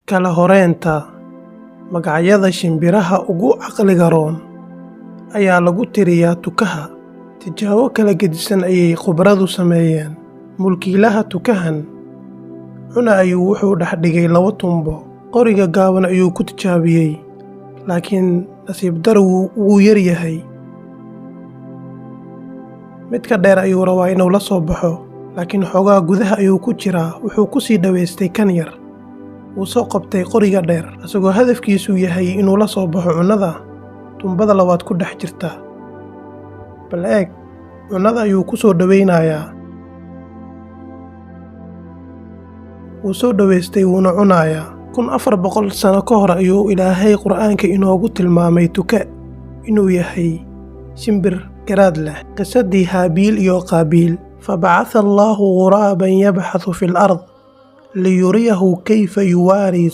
Kala horeynta magacyada shimbiraha ugu caqliga roon ayaa lagu tiriyaa tukaha. Tijaabo kala gedisan ayay khubaradu sameeyeen. Mulkiilaha tukahan cuna ayuu wuxuu dhex dhigay 2 tumbo. Qoriga gaaban ayuu ku tijaabiyey, laakiin nasiib daro wuu yar yahay. Midka dheer ayuu rabaa inuu la soo baxo, laakiin xoogaa gudaha ayuu ku jiraa. Wuxuu ku sii dhaweystay kan yar. Wuu soo qabtay qoriga dheer, isagoo hadafkiisu yahay inuu la soo baxo cunada tumbada labaad ku dhex jirta. Bal eeg, cunada ayuu ku soo dhaweynayaa. Wuu soo dhaweystay wuuna cunayaa. 1400 sano ka hor ayuu Ilaahay Qur'aanka inoogu tilmaamay tuka inuu yahay shimbir garaad leh. Qisadii Haabiil iyo Qaabiil. فبعث الله غرابا يبحث في الأرض ليريه كيف يواري